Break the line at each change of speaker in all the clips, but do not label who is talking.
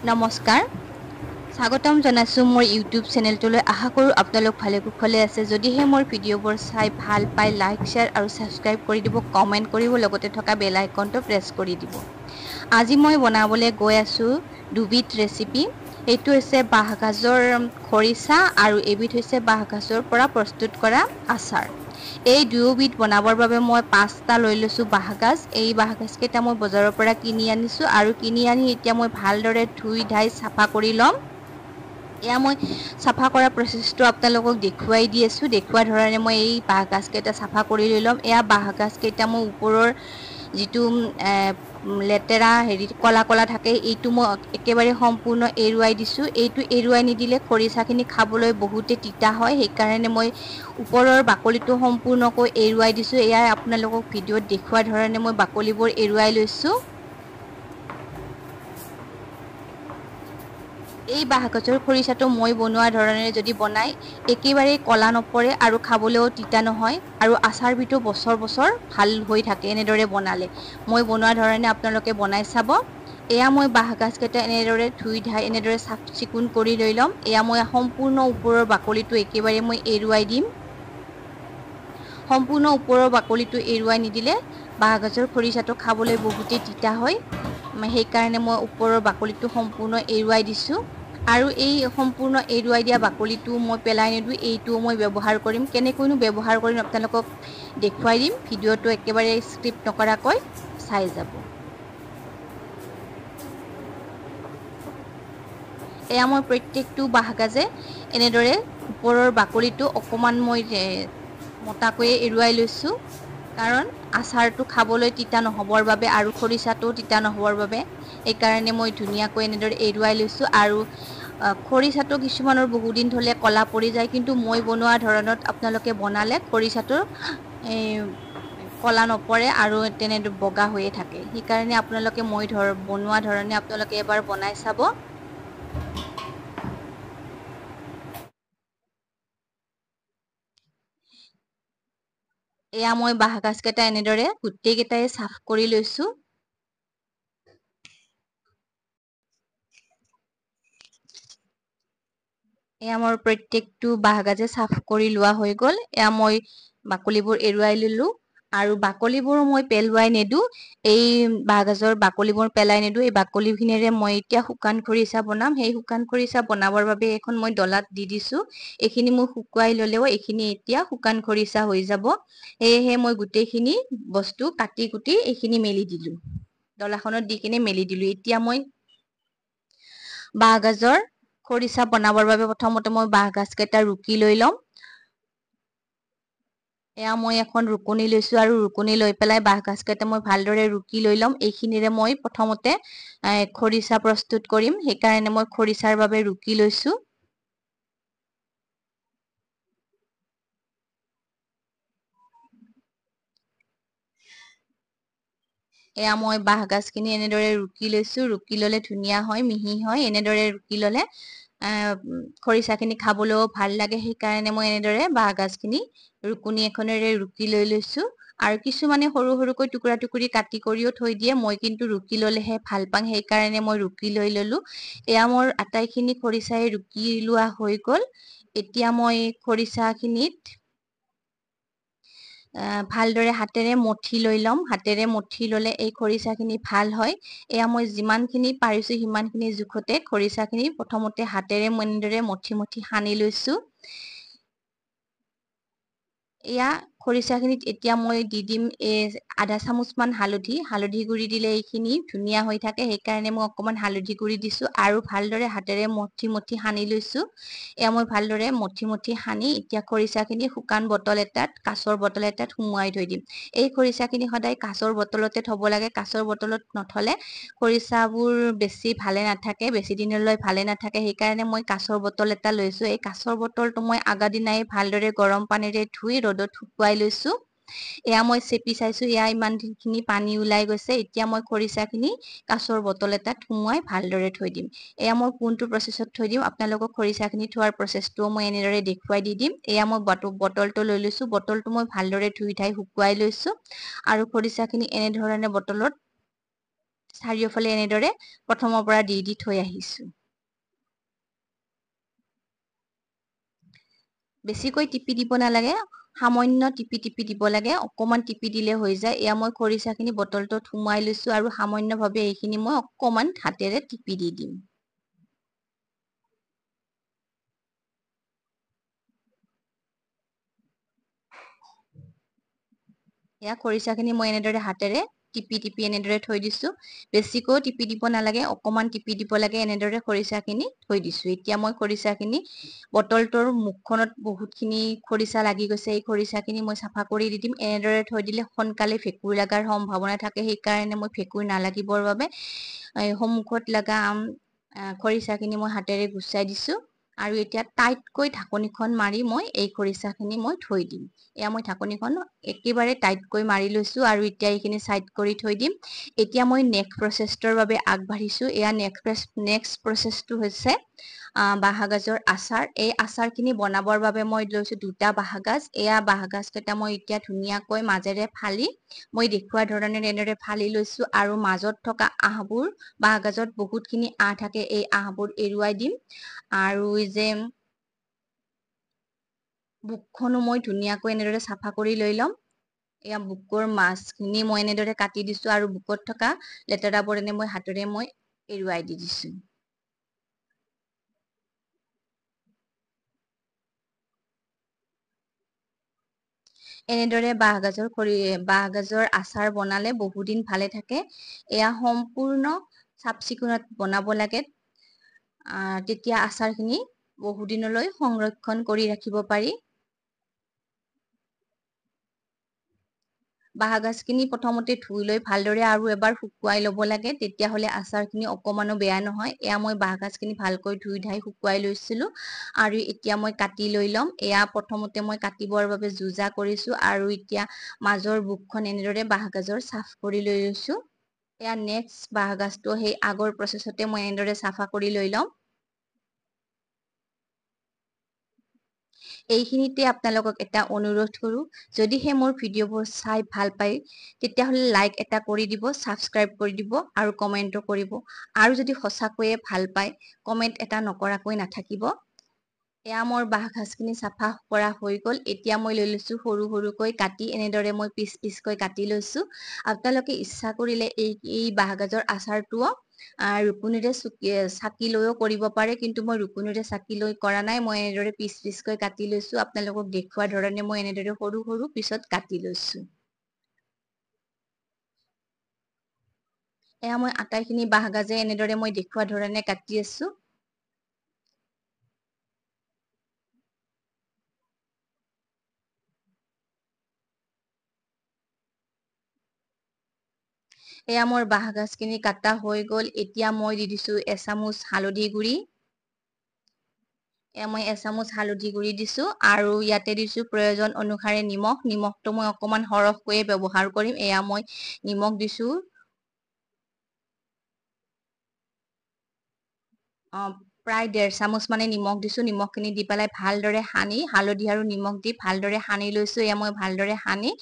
নমস্কাৰ স্বাগতম জনাইছো মোৰ ইউটিউব চেনেলটোলৈ আশা কৰো আপোনালোক ভালে কুশলে আছে যদিহে মোৰ ভিডিঅ'বোৰ চাই ভাল পাই লাইক শেয়াৰ আৰু সাবস্ক্ৰাইব কৰি দিব কমেন্ট কৰিব লগতে থকা বেল আইকনটো প্ৰেছ কৰি দিব আজি মই বনাবলৈ গৈ আছো দুবিধ ৰেচিপি এইটো হৈছে বাহগাজৰ খৰিচা আৰু এবিধ হৈছে বাহগাজৰ পৰা প্ৰস্তুত কৰা আচাৰ এই দুয়োবিধ বনাবৰ বাবে মই 5টা লৈ লৈছো বাহগাজ এই বাহগাজ কেইটা মই বজাৰৰ পৰা কিনি আনিছো আৰু কিনি আনি এতিয়া মই ভালদৰে ধুই ধাই সাফা কৰি লম এয়া মই সাফা কৰা প্ৰচেছটো আপোনালোকক দেখুৱাই দি আছো দেখুৱা ধৰণে মই এই বাহগাজ কেইটা সাফা কৰি লৈ লম এয়া বাহগাজ কেইটা মই ওপৰৰ যিটো লেতেৰা হেৰি কলা কলা থাকে এইটো মই একেবাৰে সম্পূৰ্ণ এৰুৱাই দিছো এইটো এৰুৱাই নিদিলে খৰিচাখিনি খাবলৈ বহুতে তিতা হয় সেই কাৰণে মই ওপৰৰ বাকলিটো সম্পূৰ্ণকৈ এৰুৱাই দিছো এয়া আপোনালোকক ভিডিঅ'ত দেখুৱা ধৰণে মই বাকলিবোৰ এৰুৱাই লৈছো এই বাহগাজৰ খৰিচাটো মই বনোৱা ধৰণে যদি বনাই একেবাৰে কলা নপৰে আৰু খাবলৈও তিতা নহয় আৰু আচাৰ বিটো বছৰ বছৰ ভাল হৈ থাকে এনেদৰে বনালে মই বনোৱা ধৰণে আপোনালোকে বনাই চাব এয়া মই বাহগাজ কেইটা এনেদৰে ধুই ধাই এনেদৰে চাফ চিকুণ কৰি লৈ লম এয়া মই সম্পূৰ্ণ ওপৰৰ বাকলিটো একেবাৰে মই এৰুৱাই দিম সম্পূৰ্ণ ওপৰৰ বাকলিটো এৰুৱাই নিদিলে বাহগাজৰ খৰিচাটো খাবলৈ বহুতেই তিতা হয় সেই কাৰণে মই ওপৰৰ বাকলিটো সম্পূৰ্ণ এৰুৱাই দিছো আৰু এই সম্পূৰ্ণ এৰুৱাই দিয়া বাকলিটো মই পেলাই নিদু এইটো মই ব্যৱহাৰ কৰিম কেনেকৈনো ব্যৱহাৰ কৰিম আপোনালোকক দেখুৱাই দিম ভিডিঅ'টো একেবাৰে স্কিপ নকৰাকৈ চাই যাব এয়া মই প্ৰত্যেকটো বাহগাজে এনেদৰে ওপৰৰ বাকলিটো অকমান মই মটাকৈ এৰুৱাই লৈছো কাৰণ আচাৰটো খাবলৈ তিতা নহবৰ বাবে আৰু খৰিচাটো তিতা নহবৰ বাবে এই কাৰণে মই ধুনীয়াকৈ এনেদৰে এৰুৱাই লৈছো আৰু খৰিচাটো কিছুমানৰ বহু দিন ধলে কলা পৰি যায় কিন্তু মই বনোৱা ধৰণত আপোনালোকে বনালে খৰিচাটো কলা নপৰে আৰু তেনে বগা হৈয়ে থাকে সেই কাৰণে আপোনালোকে মই বনোৱা ধৰণে আপোনালোকে এবাৰ বনাই চাব এয়া মই বাহগাজ কেইটা এনেদৰে গুটেই কেইটাই সাফ কৰি লৈছো এয়া মোৰ প্ৰত্যেকটো বাহগাজে সাফ কৰি লোৱা হৈ গল এয়া মই বাকলিবোৰ এৰুৱাই ললো আৰু বাকলিবোৰ মই পেলুৱাই নেদু এই বাহগাজৰ বাকলিবোৰ পেলাই নেদু এই বাকলিখিনিৰে মই এতিয়া শুকান খৰিচা বনাম সেই শুকান খৰিচা বনাবৰ বাবে এখন মই ডলাত দি দিছো এইখিনি মই শুকুৱাই ললেও এইখিনি এতিয়া শুকান খৰিচা হৈ যাব এহে মই গুটেইখিনি বস্তু কাটি কুটি এইখিনি মেলি দিলো ডলাখনত দি কিনে মেলি দিলো এতিয়া মই বাহগাজৰ খৰিচা বনাবৰ বাবে প্ৰথমতে মই বাহগাজ কেইটা ৰুকি লৈ লম এয়া মই এখন ৰুকনি লৈছো আৰু ৰুকনি লৈ পেলাই বাহগাজ কেইটা মই ভালদৰে ৰুকি লৈ লম এইখিনিৰে মই প্ৰথমতে খৰিচা প্ৰস্তুত কৰিম সেইকাৰণে মই খৰিচাৰ বাবে ৰুকি লৈছো এয়া মই বাহগাজখিনি এনেদৰে ৰুকি লৈছো ৰুকি ললে ধুনীয়া হয় মিহি হয় এনেদৰে ৰুকি ললে খৰিচাখিনি খাবলৈও ভাল লাগে সেইকাৰণে মই এনেদৰে বাহগাজখিনি ৰুকনি এখনেৰে ৰুকি লৈ লৈছো আৰু কিছুমানে সৰু সৰুকৈ টুকুৰা টুকুৰি কাটি কৰিও থৈ দিয়ে মই কিন্তু ৰুকি ললেহে ভাল পাং সেইকাৰণে মই ৰুকি লৈ ললো এয়া মোৰ আটাইখিনি খৰিচাই ৰুকি লোৱা হৈ গল এতিয়া মই খৰিচাখিনিত ভালদৰে হাতেৰে মঠি লৈ লম হাতেৰে মঠি ললে এই খৰিচাখিনি ভাল হয় এয়া মই যিমানখিনি পাৰিছো সিমানখিনি জোখতে খৰিচাখিনি প্ৰথমতে হাতেৰে এনেদৰে মঠি মঠি সানি লৈছো এয়া খৰিচাখিনিত এতিয়া মই দি দিম আধা চামুচ মান হালধি গুৰি দিলে এইখিনি ধুনীয়া হৈ থাকে সেইকাৰণে মই অকমান হালধি গুৰি দিছো আৰু ভালদৰে হাতেৰে মঠি মঠি সানি লৈছো এয়া মই ভালদৰে মঠি মঠি সানি এতিয়া খৰিচাখিনি শুকান বটল এটাত কাঁচৰ বটল এটাত সুমুৱাই থৈ দিম এই খৰিচাখিনি সদায় কাঁচৰ বটলতে থব লাগে কাঁচৰ বটলত নথলে খৰিচাবোৰ বেছি ভালে নাথাকে বেছি দিনলৈ ভালে নাথাকে সেইকাৰণে মই কাঁচৰ বটল এটা লৈছো এই কাঁচৰ বটলটো মই আগা দিনাই ভালদৰে গৰম পানীৰে ধুই ৰ'দত শুকুৱাই লৈছো এয়া মই চেপি চাইছো এয়া ইমানখিনি পানী ওলাই গৈছে এতিয়া মই খৰিচাখিনি কাঁচৰ বটল এটাত সুমুৱাই ভালদৰে থৈ দিম এয়া মই কোনটো প্ৰচেছত থৈ দিম আপোনালোকক খৰিচাখিনি থোৱাৰ প্ৰচেছটো মই এনেদৰে দেখুৱাই দি দিম এয়া মই বটলটো লৈ লৈছো বটলটো মই ভালদৰে ধুই ধাই শুকুৱাই লৈছো আৰু খৰিচাখিনি এনেধৰণে বটলত চাৰিওফালে এনেদৰে প্ৰথমৰ পৰা দি থৈ আহিছো। বেছিকৈ টিপি দিব নালাগে, সামান্য টিপি দিব লাগে, অকমান টিপি দিলে হৈ যায়। এয়া মই খৰিচাখিনি বটলটোত সুমুৱাই লৈছো আৰু সামান্যভাৱে এইখিনি মই অকমান হাতেৰে টিপি দি দিম। এয়া খৰিচাখিনি মই এনেদৰে হাতেৰে টিপি এনেদৰে থৈ দিছো। বেছিকৈও টিপি দিব নালাগে, অকমান টিপি দিব লাগে। এনেদৰে খৰিচাখিনি থৈ দিছো। এতিয়া মই খৰিচাখিনি বটলটোৰ মুখখনত বহুতখিনি খৰিচা লাগি গৈছে। এই খৰিচাখিনি মই চাফা কৰি দি দিম। এনেদৰে থৈ দিলে সোনকালে ভেঁকুৰ লগাৰ সম্ভাৱনা থাকে, সেইকাৰণে মই ভেঁকুৰ নালাগিবৰ বাবে সন্মুখত লগা খৰিচাখিনি মই হাতেৰে গুচাই দিছো। আৰু এতিয়া টাইটকৈ ঢাকনিখন মাৰি মই এই খৰিচাখিনি মই থৈ দিম। এয়া মই ঢাকনিখন একেবাৰে টাইটকৈ মাৰি লৈছো আৰু এতিয়া এইখিনি চাইড কৰি থৈ দিম। এতিয়া মই নেক্সট প্ৰচেছটোৰ বাবে আগবাঢ়িছো। এয়া নেক্সট প্ৰচেছটো হৈছে বাঁহগাজৰ আচাৰ। এই আচাৰখিনি বনাবৰ বাবে মই লৈছো দুটা বাঁহগাজ। এয়া বাঁহগাজ কেইটা মই এতিয়া ধুনীয়াকৈ মাজেৰে ফালি মই দেখুওৱা ধৰণে এনেদৰে ফালি লৈছো আৰু মাজত থকা আহবোৰ, বাঁহগাজত বহুতখিনি আহ থাকে, এই আহবোৰ এৰুৱাই দিম। আৰু যে বুকখনো মই ধুনীয়াকৈ এনেদৰে চাফা কৰি লৈ ল'ম। এয়া বুকৰ মাছখিনি মই এনেদৰে কাটি দিছো আৰু বুকত থকা লেতেৰাবোৰ মই হাতেৰে মই এৰুৱাই দি দিছো। এনেদৰে বাঁহগাজৰ আচাৰ বনালে বহুদিন ভালে থাকে। এয়া সম্পূৰ্ণ চাফ চিকুণত বনাব লাগে। তেতিয়া আচাৰখিনি বহুদিনলৈ সংৰক্ষণ কৰি ৰাখিব পাৰি। বাঁহগাজখিনি প্ৰথমতে ধুই লৈ ভালদৰে আৰু এবাৰ শুকুৱাই ল'ব লাগে, তেতিয়াহ'লে আচাৰখিনি অকমানো বেয়া নহয়। এয়া মই বাঁহগাজখিনি ভালকৈ ধুই ধাই শুকুৱাই লৈছিলো আৰু এতিয়া মই কাটি লৈ ল'ম। এয়া প্ৰথমতে মই কাটিবৰ বাবে যোজা কৰিছো আৰু এতিয়া মাজৰ বুকখন এনেদৰে বাঁহগাজৰ চাফ কৰি লৈ লৈছো। এয়া নেক্সট বাঁহগাজটো সেই আগৰ প্ৰচেছতে মই এনেদৰে চাফা কৰি লৈ লম। এইখিনিতে আপোনালোকক এটা অনুৰোধ কৰো, যদিহে মোৰ ভিডিঅ'বোৰ চাই ভাল পায় তেতিয়াহ'লে লাইক এটা কৰি দিব, ছাবস্ক্ৰাইব কৰি দিব আৰু কমেণ্টটো কৰিব। আৰু যদি সঁচাকৈয়ে ভাল পায়, কমেণ্ট এটা নকৰাকৈ নাথাকিব। এয়া মোৰ বাঁহগাজখিনি চাফা কৰা হৈ গ'ল। এতিয়া মই লৈ লৈছো সৰু সৰুকৈ কাটি, এনেদৰে মই পিচকৈ কাটি লৈছো। আপোনালোকে ইচ্ছা কৰিলে এই বাঁহগাজৰ আচাৰটো ৰুকুনিৰে চাকি লৈও কৰিব পাৰে, কিন্তু মই ৰুকুনিৰে চাকি লৈ কৰা নাই। মই এনেদৰে পিচকৈ কাটি লৈছো। আপোনালোকক দেখুওৱা ধৰণে মই এনেদৰে সৰু সৰু পিচত কাটি লৈছো। এয়া মই আটাইখিনি বাঁহগাজে এনেদৰে মই দেখুওৱা ধৰণে কাটি আছো। এয়া মোৰ বাঁহগাজখিনি কাটা হৈ গ'ল। এতিয়া মই দি দিছো এচামুচ হালধি গুৰি। এয়া মই এচামুচ হালধি গুৰি দিছো আৰু ইয়াতে দিছো প্ৰয়োজন অনুসাৰে নিমখ। নিমখটো মই অকমান সৰহকৈয়ে ব্যৱহাৰ কৰিম। এয়া মই নিমখ দিছো প্ৰায় 1.5 চামুচ মানে নিমখ দিছো। নিমখখিনি দি পেলাই ভালদৰে সানি, হালধি আৰু নিমখ দি ভালদৰে সানি লৈছো। এয়া মই ভালদৰে সানি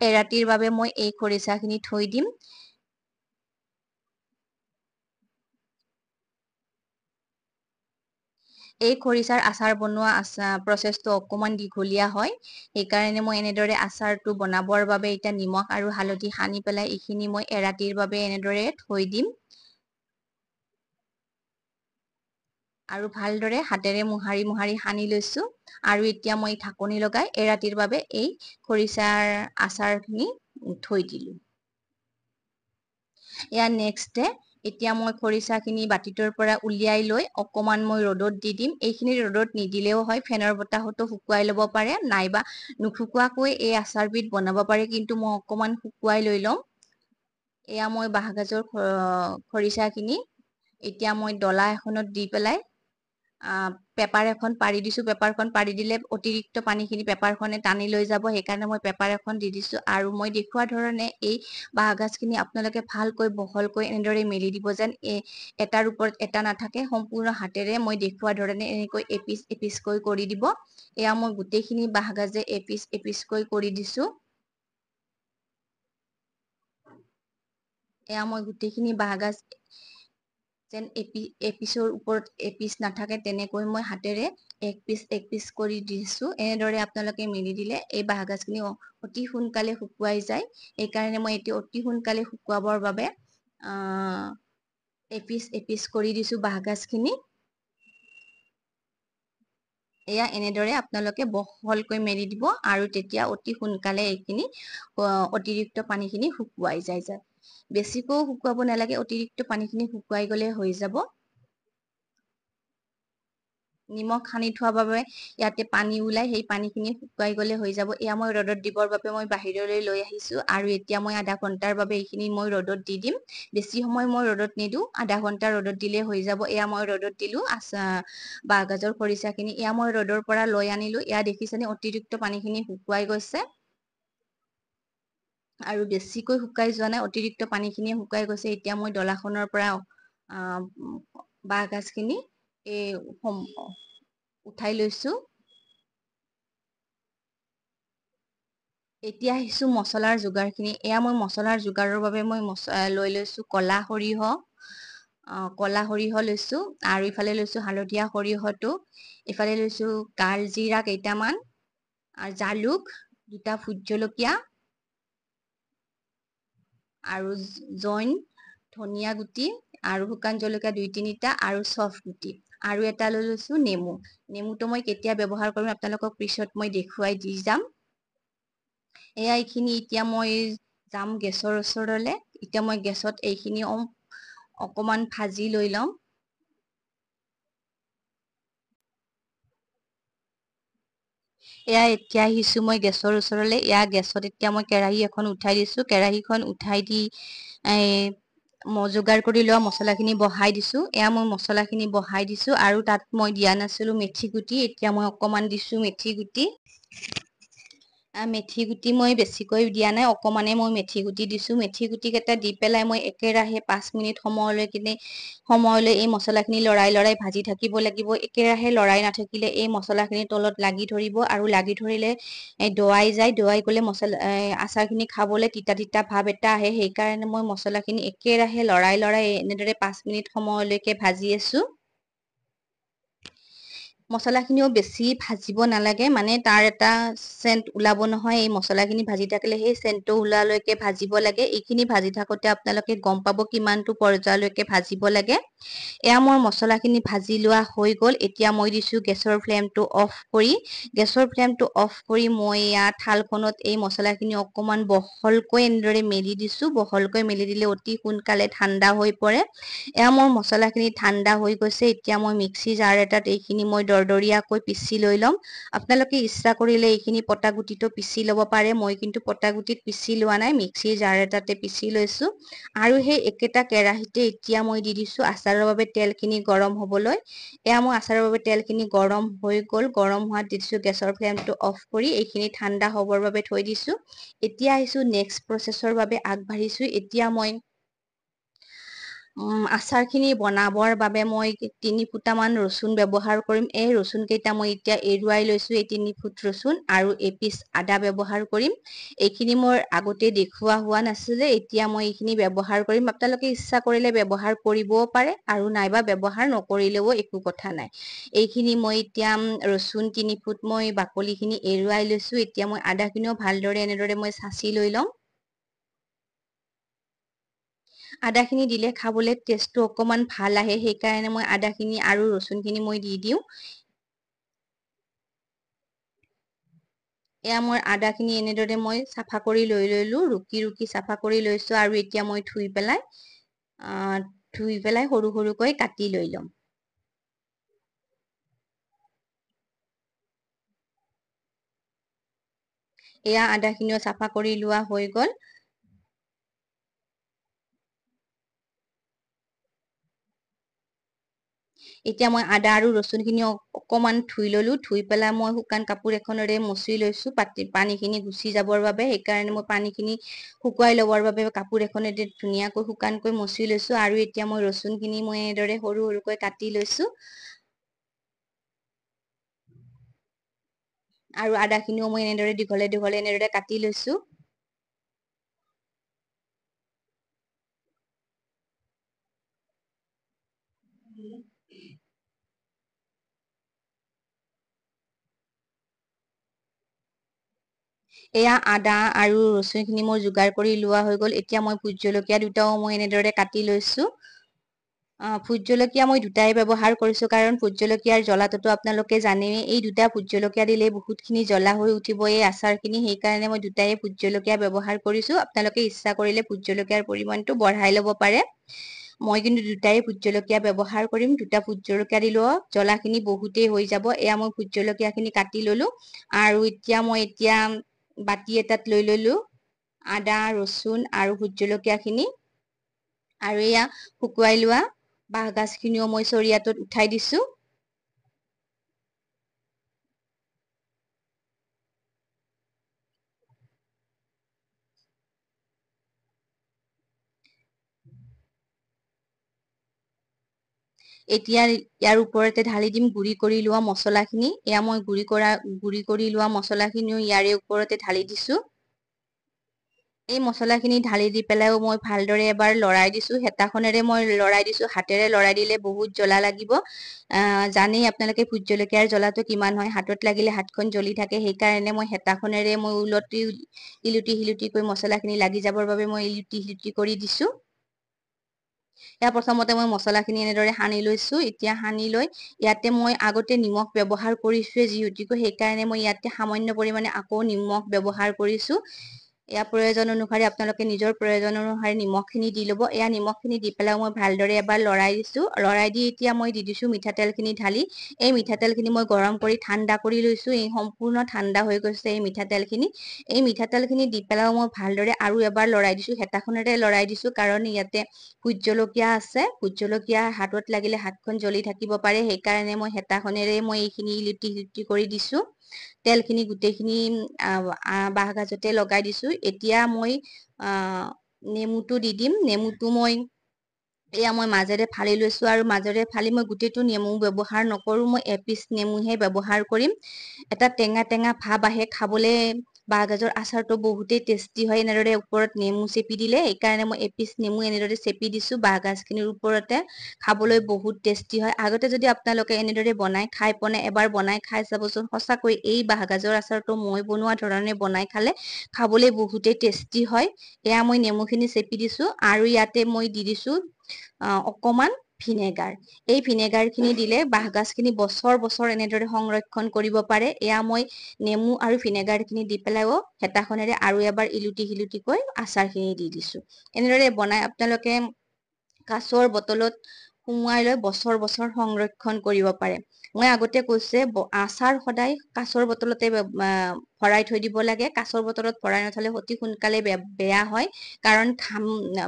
এৰাতিৰ বাবে মই এই খৰিচাখিনি থৈ দিম। এই খৰিচাৰ আচাৰ বনোৱা প্ৰচেছটো অকমান দীঘলীয়া হয়। সেইকাৰণে মই এনেদৰে আচাৰটো বনাবৰ বাবে এতিয়া নিমখ আৰু হালধি সানি পেলাই এইখিনি মই এৰাতিৰ বাবে এনেদৰে থৈ দিম। আৰু ভালদৰে হাতেৰে মোহাৰি সানি লৈছো। আৰু এতিয়া মই ঢাকনি লগাই এৰাতিৰ বাবে এই খৰিচাৰ আচাৰখিনি থৈ দিলো। এয়া নেক্সট ডে, এতিয়া মই খৰিচাখিনি বাতিটোৰ পৰা উলিয়াই লৈ অকমান মই ৰ'দত দি দিম। এইখিনি ৰ'দত নিদিলেও হয়, ফেনৰ বতাহতো শুকুৱাই ল'ব পাৰে, নাইবা নুশুকুৱাকৈ এই আচাৰবিধ বনাব পাৰে, কিন্তু মই অকমান শুকুৱাই লৈ লম। এয়া মই বাঁহগাজৰ খৰিচাখিনি এতিয়া মই ডলা এখনত দি পেলাই পেপাৰ এখন পাৰি দিছো। পেপাৰখন পাৰি দিলে অতিৰিক্ত পানীখিনি পেপাৰখনে টানি লৈ যাব। সেইকাৰণে মই পেপাৰ এখন দি দিছো আৰু মই দেখুওৱা ধৰণে এই বাঁহগাজখিনি আপোনালোকে ভালকৈ বহলকৈ এনেদৰে মেলি দিব, যেন এটাৰ ওপৰত এটা নাথাকে। সম্পূৰ্ণ হাতেৰে মই দেখুওৱা ধৰণে এনেকৈ এপিচকৈ কৰি দিব। এয়া মই গোটেইখিনি বাঁহগাজে এপিচকৈ কৰি দিছো। এয়া মই গোটেইখিনি বাঁহগাজ যেন এপিছৰ ওপৰত এপিচ নাথাকে তেনেকৈ মই হাতেৰে এক পিচ কৰি দিছো। এনেদৰে আপোনালোকে মেলি দিলে এই বাঁহগাজখিনি অতি সোনকালে শুকুৱাই যায়। সেইকাৰণে মই এতিয়া অতি সোনকালে শুকুৱাবৰ বাবে এপিচ কৰি দিছো বাঁহগাজখিনি। এয়া এনেদৰে আপোনালোকে বহলকৈ মেলি দিব আৰু তেতিয়া অতি সোনকালে এইখিনি অতিৰিক্ত পানীখিনি শুকুৱাই যায়। বেছিকৈও শুকুৱাব নালাগে, অতিৰিক্ত পানীখিনি শুকুৱাই গলে হৈ যাব। নিমখ সানি থোৱাৰ বাবে ইয়াতে পানী ওলাই, সেই পানীখিনি শুকুৱাই গলে হৈ যাব। এয়া মই ৰ'দত দিবৰ বাবে মই বাহিৰলৈ লৈ আহিছো আৰু এতিয়া মই আধা ঘন্টাৰ বাবে এইখিনি মই ৰ'দত দি দিম। বেছি সময় মই ৰ'দত নিদো, আধা ঘন্টা ৰ'দত দিলে হৈ যাব। এয়া মই ৰ'দত দিলো বাঁহগাজৰ খৰিচাখিনি। এয়া মই ৰ'দৰ পৰা লৈ আনিলো। এয়া দেখিছেনে অতিৰিক্ত পানীখিনি শুকুৱাই গৈছে আৰু বেছিকৈ শুকাই যোৱা নাই, অতিৰিক্ত পানীখিনিয়ে শুকাই গৈছে। এতিয়া মই ডলাখনৰ পৰা বাঁহগাজখিনি উঠাই লৈছো। এতিয়া আহিছো মছলাৰ যোগাৰখিনি। এয়া মই মছলাৰ যোগাৰৰ বাবে মই লৈ লৈছো ক'লা সৰিয়হ লৈছো আৰু ইফালে লৈছো হালধীয়া সৰিয়হটো, ইফালে লৈছো কালজিৰা কেইটামান আৰু জালুক, 2টা ভোট জলকীয়া আৰু জইন, ধনিয়া গুটি আৰু শুকান জলকীয়া 2-3টা আৰু চফ গুটি আৰু এটা লৈ লৈছো নেমু। নেমুটো মই কেতিয়া ব্যৱহাৰ কৰিম আপোনালোকক পিছত মই দেখুৱাই দি যাম। এয়া এইখিনি এতিয়া মই যাম গেছৰ ওচৰলে। এতিয়া মই গেছত এইখিনি অকমান ভাজি লৈ লম। এয়া এতিয়া আহিছো মই গেছৰ ওচৰলে। এয়া গেছত এতিয়া মই কেৰাহী এখন উঠাই দিছো। কেৰাহীখন উঠাই দি যোগাৰ কৰি লোৱা মছলাখিনি বহাই দিছো। এয়া মই মছলাখিনি বহাই দিছো আৰু তাত মই দিয়া নাছিলো মেথি গুটি। এতিয়া মই অকমান দিছো মেথি গুটি। মেথি গুটি মই বেছিকৈ দিয়া নাই, অকমানে মই মেথি গুটি দিছো। মেথি গুটি কেইটা দি পেলাই মই একেৰাহে 5 মিনিট সময়লৈ এই মছলাখিনি লৰাই ভাজি থাকিব লাগিব। একেৰাহে লৰাই নাথাকিলে এই মছলাখিনি তলত লাগি ধৰিব আৰু লাগি ধৰিলে দৱাই যায়। দৱাই গলে আচাৰখিনি খাবলৈ তিতা ভাৱ এটা আহে। সেইকাৰণে মই মছলাখিনি একেৰাহে লৰাই এনেদৰে 5 মিনিট সময়লৈকে ভাজি আছো। মছলাখিনিও বেছি ভাজিব নালাগে, মানে তাৰ এটা চেণ্ট ওলাব নহয়। এই মছলাখিনি ভাজি থাকিলে সেই চেণ্টটো ওলোৱালৈকে ভাজিব লাগে। এইখিনি ভাজি থাকোতে আপোনালোকে গম পাব কিমানটো পৰ্যায়লৈকে ভাজিব লাগে। এয়া মোৰ মছলাখিনি ভাজি লোৱা হৈ গ'ল। এতিয়া মই দিছো গেছৰ ফ্লেমটো অফ কৰি। মই ইয়াত থালখনত এই মছলাখিনি অকমান বহলকৈ এনেদৰে মেলি দিছো। বহলকৈ মেলি দিলে অতি সোনকালে ঠাণ্ডা হৈ পৰে। এয়া মোৰ মছলাখিনি ঠাণ্ডা হৈ গৈছে। এতিয়া মই মিক্সি জাৰ এটাত এইখিনি মই দৰদৰীয়াকৈ পিচি লৈ ল'ম। আপোনালোকে ইচ্ছা কৰিলে এইখিনি পটা গুটিটো পিচি ল'ব পাৰে। মই কিন্তু পটা গুটিত পিচি লোৱা নাই, মিক্সিৰ জাৰ এটাতে পিচি লৈছো। আৰু সেই একেটা কেৰাহীতে এতিয়া মই দি দিছো আচাৰৰ বাবে তেলখিনি গৰম হবলৈ। এয়া মোৰ আচাৰৰ বাবে তেলখিনি গৰম হৈ গ'ল। গৰম হোৱাত দি দিছো গেছৰ ফ্লেমটো অফ কৰি এইখিনি ঠাণ্ডা হবৰ বাবে থৈ দিছো। এতিয়া আহিছো নেক্সট প্ৰচেছৰ বাবে আগবাঢ়িছো। এতিয়া মই আচাৰখিনি বনাবৰ বাবে মই 3 ফুটামান ৰচুন ব্যৱহাৰ কৰিম। এই ৰচুন কেইটা মই এতিয়া এৰুৱাই লৈছো। এই 3 ফুট ৰচুন আৰু এপিচ আদা ব্যৱহাৰ কৰিম। এইখিনি মোৰ আগতে দেখুওৱা হোৱা নাছিলে, এতিয়া মই এইখিনি ব্যৱহাৰ কৰিম। আপোনালোকে ইচ্ছা কৰিলে ব্যৱহাৰ কৰিবও পাৰে আৰু নাইবা ব্যৱহাৰ নকৰিলেও একো কথা নাই। এইখিনি মই এতিয়া ৰচুন 3 ফুট মই বাকলিখিনি এৰুৱাই লৈছো। এতিয়া মই আদাখিনিও ভালদৰে এনেদৰে মই চাচি লৈ লম। আদাখিনি দিলে খাবলৈ টেষ্টটো অকমান ভাল আহে। সেইকাৰণে মই আদাখিনি আৰু ৰচুনখিনি মই দি দিওঁ। এয়া মই আদাখিনি এনেদৰে মই চাফা কৰি লৈ ললো। ৰুকি চাফা কৰি লৈছো আৰু এতিয়া মই ধুই পেলাই সৰু সৰুকৈ কাটি লৈ লম। এয়া আদাখিনিও চাফা কৰি লোৱা হৈ গ'ল। এতিয়া মই আদা আৰু ৰচুনখিনি অকমান ধুই ললো। ধুই পেলাই মই শুকান কাপোৰ এখনেৰে মচি লৈছো পানীখিনি গুচি যাবৰ বাবে। সেইকাৰণে মই পানীখিনি শুকুৱাই লবৰ বাবে কাপোৰ এখনেৰে ধুনীয়াকৈ শুকানকৈ মচি লৈছো। আৰু এতিয়া মই ৰচুনখিনি মই এনেদৰে সৰু সৰুকৈ কাটি লৈছো আৰু আদাখিনিও মই এনেদৰে দীঘলে এনেদৰে কাটি লৈছো। এয়া আদা আৰু ৰচুনখিনি মই যোগাৰ কৰি লোৱা হৈ গ'ল। এতিয়া মই ভোট জলকীয়া দুটাও মই এনেদৰে কাটি লৈছোঁ। ভোট জলকীয়া মই দুটাই ব্যৱহাৰ কৰিছোঁ, কাৰণ ভোট জলকীয়াৰ জ্বলাটোতো আপোনালোকে জানেই। এই দুটা ভোট জলকীয়া দিলে বহুতখিনি জ্বলা হৈ উঠিব এই আচাৰখিনি, সেইকাৰণে মই দুটাই ভোট জলকীয়া ব্যৱহাৰ কৰিছোঁ। আপোনালোকে ইচ্ছা কৰিলে ভোট জলকীয়াৰ পৰিমাণটো বঢ়াই ল'ব পাৰে। মই কিন্তু দুটাই ভোট জলকীয়া ব্যৱহাৰ কৰিম। দুটা ভোট জলকীয়া দিলেও জ্বলাখিনি বহুতেই হৈ যাব। এয়া মই ভোট জলকীয়াখিনি কাটি ল'লোঁ আৰু এতিয়া বাতি এটাত লৈ ল'লোঁ আদা, ৰচুন আৰু ভোট জলকীয়াখিনি, আৰু এয়া শুকুৱাই লোৱা বাঁহগাজখিনিও মই চৰিয়াটোত উঠাই দিছোঁ। এতিয়া ইয়াৰ ওপৰতে ঢালি দিম গুড়ি কৰি লোৱা মছলাখিনি। এয়া মই গুড়ি কৰি লোৱা মছলাখিনিও ইয়াৰে ওপৰতে ঢালি দিছোঁ। এই মছলাখিনি ঢালি দি পেলাইও মই ভালদৰে এবাৰ লৰাই দিছোঁ। হেতাখনেৰে মই লৰাই দিছোঁ, হাতেৰে লৰাই দিলে বহুত জ্বলা লাগিব। জানেই আপোনালোকে ভোট জলকীয়াৰ জ্বলাটো কিমান হয়, হাতত লাগিলে হাতখন জ্বলি থাকে। সেইকাৰণে মই হেতাখনেৰে মই ইলুটি শিলুটিকৈ মছলাখিনি লাগি যাবৰ বাবে মই ইলুটি শিলুটি কৰি দিছোঁ। ইয়াৰ প্ৰথমতে মই মছলাখিনি এনেদৰে সানি লৈছোঁ। এতিয়া সানি লৈ ইয়াতে মই আগতে নিমখ ব্যৱহাৰ কৰিছোঁৱে যিহেতুকৈ, সেইকাৰণে মই ইয়াতে সামান্য পৰিমাণে আকৌ নিমখ ব্যৱহাৰ কৰিছোঁ। ইয়াৰ প্ৰয়োজন অনুসাৰে আপোনালোকে নিজৰ প্ৰয়োজন অনুসাৰে নিমখখিনি দি ল'ব। এয়া নিমখখিনি দি পেলাই মই ভালদৰে এবাৰ লৰাই দিছোঁ। লৰাই দি এতিয়া মই দি দিছোঁ মিঠাতেলখিনি ঢালি। এই মিঠাতেলখিনি মই গৰম কৰি ঠাণ্ডা কৰি লৈছোঁ। এই সম্পূৰ্ণ ঠাণ্ডা হৈ গৈছে এই মিঠাতেলখিনি। এই মিঠাতেলখিনি দি পেলাই মই ভালদৰে আৰু এবাৰ লৰাই দিছোঁ। হেতাখনেৰে লৰাই দিছোঁ, কাৰণ ইয়াতে ভোট জলকীয়া আছে। ভোট জলকীয়া হাতত লাগিলে হাতখন জ্বলি থাকিব পাৰে। সেইকাৰণে মই হেতাখনেৰে মই এইখিনি ইলুটি শিলুটি কৰি দিছোঁ। তেলখিনি গোটেইখিনি বাঁহগাজতে লগাই দিছোঁ। এতিয়া মই নেমুটো দি দিম। নেমুটো এয়া মই মাজেৰে ফালি লৈছোঁ, আৰু মাজেৰে ফালি মই গোটেইটো নেমু ব্যৱহাৰ নকৰোঁ। মই এপিচ নেমুহে ব্যৱহাৰ কৰিম। এটা টেঙা টেঙা ভাৱ আহে খাবলৈ। বাঁহগাজৰ আচাৰটো বহুতেই টেষ্টি হয় এনেদৰে ওপৰত নেমু চেপি দিলে। সেইকাৰণে মই এপিচ নেমু এনেদৰে চেপি দিছোঁ বাঁহগাজখিনিৰ ওপৰতে। খাবলৈ বহুত টেষ্টি হয়। আগতে যদি আপোনালোকে এনেদৰে বনাই খাই পোৱা নাই, এবাৰ বনাই খাই চাবচোন। সঁচাকৈ এই বাঁহগাজৰ আচাৰটো মই বনোৱা ধৰণে বনাই খালে খাবলৈ বহুতেই টেষ্টি হয়। এয়া মই নেমুখিনি চেপি দিছোঁ, আৰু ইয়াতে মই দি দিছোঁ অকণমান ভিনেগাৰ। এই ভিনেগাৰখিনি দিলে বাঁহগাজখিনি বছৰ বছৰ এনেদৰে সংৰক্ষণ কৰিব পাৰে। এয়া মই নেমু আৰু ভিনেগাৰখিনি দি পেলাইও হেতাখনেৰে আৰু এবাৰ ইলুটি শিলুটিকৈ আচাৰখিনি দি দিছোঁ। এনেদৰে বনাই আপোনালোকে কাঁচৰ বটলত সুমুৱাই লৈ বছৰ বছৰ সংৰক্ষণ কৰিব পাৰে। মই আগতে কৈছে আচাৰ সদায় কাঁচৰ বটলতে ভৰাই থৈ দিব লাগে। কাঁচৰ বটলত ভৰাই নথলে অতি সোনকালে বেয়া হয়, কাৰণ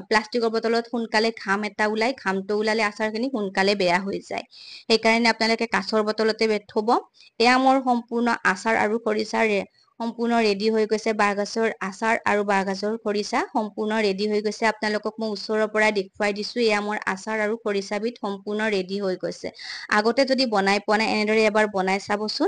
প্লাষ্টিকৰ বটলত সোনকালে ঘাম এটা ওলাই, ঘামটো ওলালে আচাৰখিনি সোনকালে বেয়া হৈ যায়। সেইকাৰণে আপোনালোকে কাঁচৰ বটলতে থব। এয়া মোৰ সম্পূৰ্ণ আচাৰ আৰু খৰিচাৰ সম্পূৰ্ণ ৰেডি হৈ গৈছে। বাঁহগাজৰ আচাৰ আৰু বাঁহগাজৰ খৰিচা সম্পূৰ্ণ ৰেডি হৈ গৈছে। আপোনালোকক মই ওচৰৰ পৰা দেখুৱাই দিছোঁ। এয়া মোৰ আচাৰ আৰু খৰিচাবিধ সম্পূৰ্ণ ৰেডি হৈ গৈছে। আগতে যদি বনাই পোৱা নাই, এনেদৰে এবাৰ বনাই চাবচোন।